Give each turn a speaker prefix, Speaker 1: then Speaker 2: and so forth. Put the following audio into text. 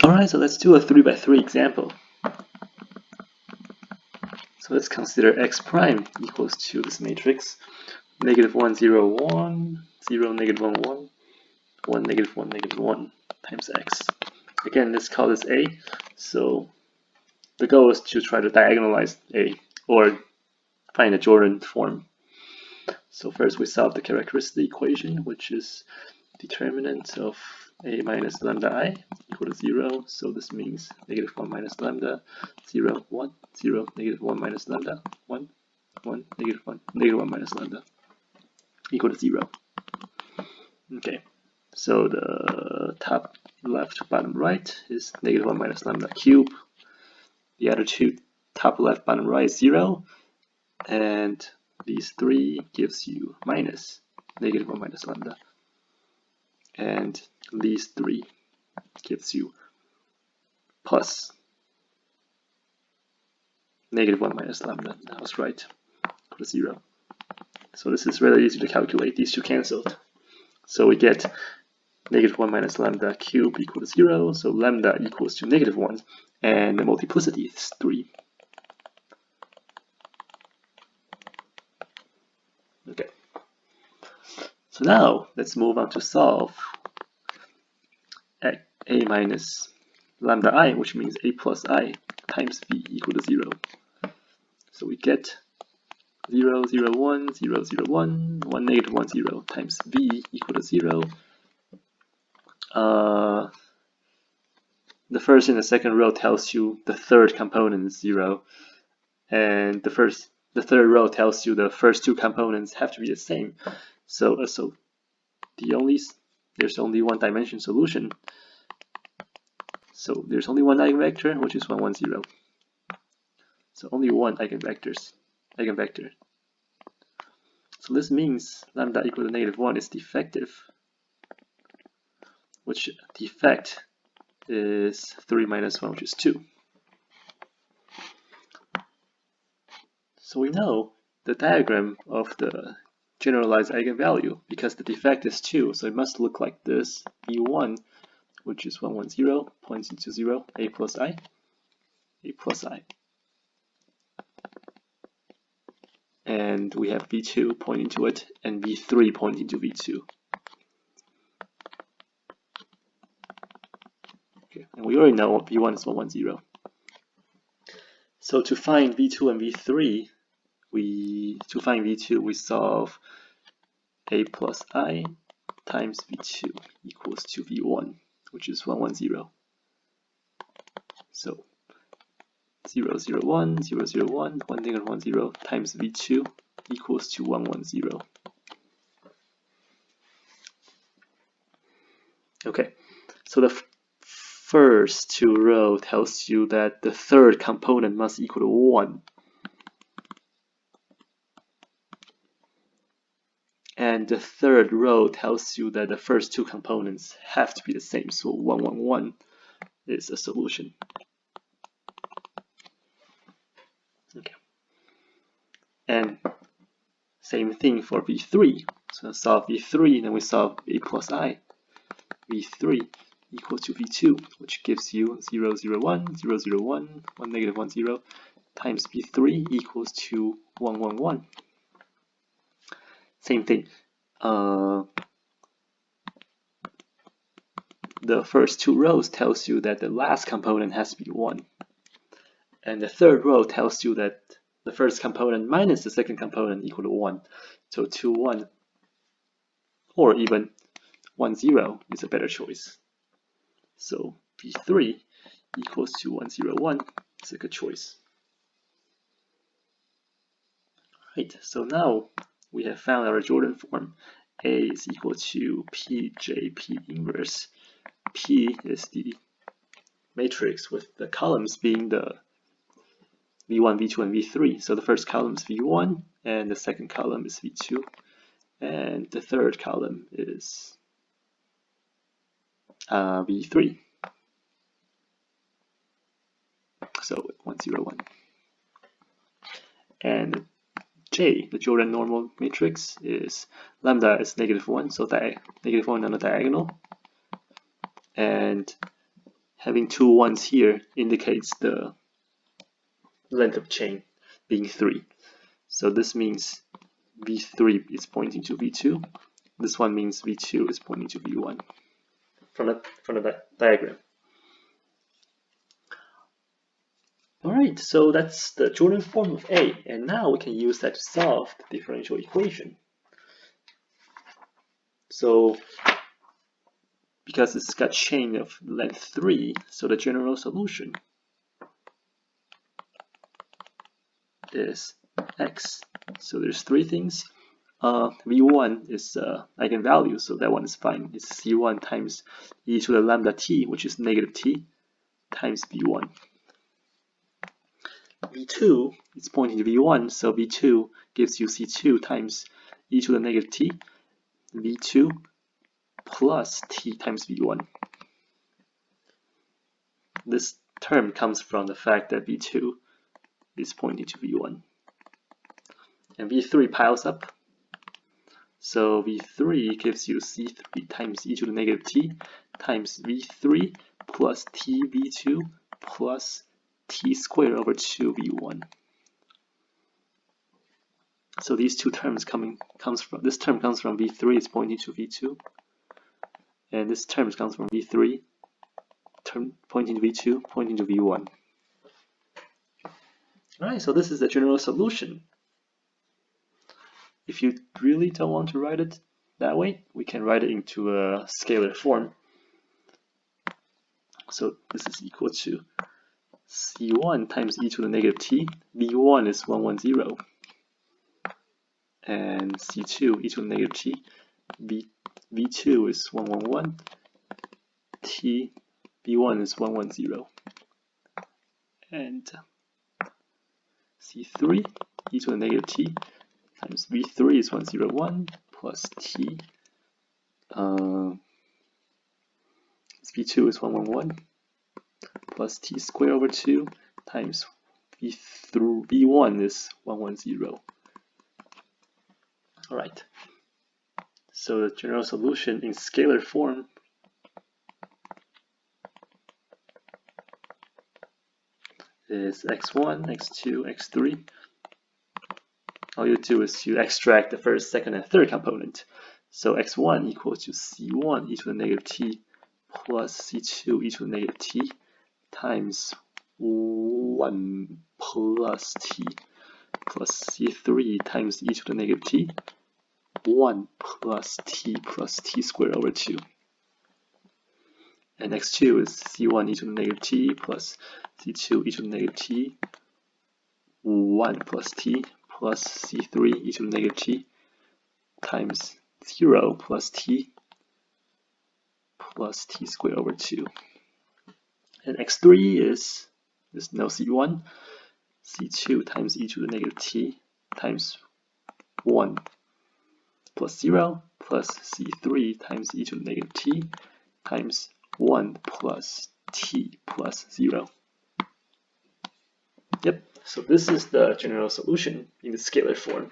Speaker 1: Alright, so let's do a 3 by 3 example. So let's consider x prime equals to this matrix -1, 0, 1, 0, -1, 1, 1, -1, -1 times x. Again, let's call this A. So the goal is to try to diagonalize A or find a Jordan form. So first we solve the characteristic equation, which is determinant of A minus lambda I equal to 0. So this means -1 minus lambda, 0, 1, 0, -1 minus lambda, 1, 1, -1 minus lambda equal to 0. Okay, so the top left, bottom right is -1 minus lambda cube. The other two, top left, bottom right is 0. And these three gives you minus -1 minus lambda. And these three gives you plus -1 minus lambda. That was right, equal to 0. So this is really easy to calculate. These two canceled. So we get -1 minus lambda cube equal to 0. So lambda equals to -1. And the multiplicity is 3. Okay. So now let's move on to solve A minus lambda I, which means A plus I times V equal to 0. So we get 0, 0, 1, 0, 0, 1, 1, -1, 0 times V equal to 0. The first and the second row tells you the third component is 0, and the third row tells you the first two components have to be the same. So there's only one dimension solution. So there's only one eigenvector, which is 1, 1, 0. So only one eigenvector. So this means lambda equal to -1 is defective, which defect is 3 minus 1, which is 2. So we know the diagram of the generalized eigenvalue because the defect is 2, so it must look like this. V1, which is 1, 1, 0, points into 0, A plus I, A plus I. And we have V2 pointing to it, and V3 pointing to V2. Okay, and we already know V1 is 1, 1, 0. So to find V2 and V3, we solve A plus I times V2 equals to V1, which is 1, 1, 0. So 0, 0, 1, 0, 0, 1, 1, -1, 0 times V2 equals to 1, 1, 0. Okay, so the first two rows tells you that the third component must equal to 1. And the third row tells you that the first two components have to be the same. So 1, 1, 1 is a solution. Okay. And same thing for V3. So solve V3, then we solve A plus I. V3 equals to V2, which gives you 0, 0, 1, 0, 0, 1, 1, -1, 0 times V3 equals to 1, 1, 1. Same thing. The first two rows tells you that the last component has to be 1. And the third row tells you that the first component minus the second component equal to 1. So 2, 1, or even 1, 0 is a better choice. So V3 equals to 1, 0, 1 is a good choice. Right, so now we have found our Jordan form. A is equal to PJP inverse. P is the matrix with the columns being the V1, V2, and V3. So the first column is V1, and the second column is V2, and the third column is V3. So 1, 0, 1. And J, the Jordan normal matrix, is lambda is -1, so -1 on the diagonal, and having two ones here indicates the length of chain being 3. So this means V3 is pointing to V2. This one means V2 is pointing to V1 from the diagram. Alright, so that's the Jordan form of A, and now we can use that to solve the differential equation. So because it's got chain of length 3, so the general solution is x. So there's 3 things. V1 is eigenvalue, so that one is fine. It's C1 times e to the lambda t, which is negative t, times V1. V2 is pointing to V1, so V2 gives you C2 times e to the negative t, V2 plus t times V1. This term comes from the fact that V2 is pointing to V1. And V3 piles up. So V3 gives you C3 times e to the negative t times V3 plus t V2 plus t squared over 2 V1. So these two terms this term comes from V3 is pointing to V2, and this term comes from V3 term pointing to V2 pointing to V1. Alright, so this is the general solution. If you really don't want to write it that way, we can write it into a scalar form. So this is equal to C1 times e to the negative t. V1 is 110. And C2 e to the negative t. V2 is 111. T V1 is 110. And C3 e to the negative t times V3 is 101 plus t. V2 is 111 plus t squared over 2 times V1 is 110. Alright, so the general solution in scalar form is x1, x2, x3. All you do is you extract the first, second, and third component. So x1 equals to c1 e to the negative t plus c2 e to the negative t times 1 plus t plus c3 times e to the negative t 1 plus t squared over 2. And x2 is c1 e to the negative t plus c2 e to the negative t 1 plus t plus c3 e to the negative t times 0 plus t squared over 2. And x3 is, there's no c1, c2 times e to the negative t times 1 plus 0 plus c3 times e to the negative t times 1 plus t plus 0. Yep, so this is the general solution in the scalar form.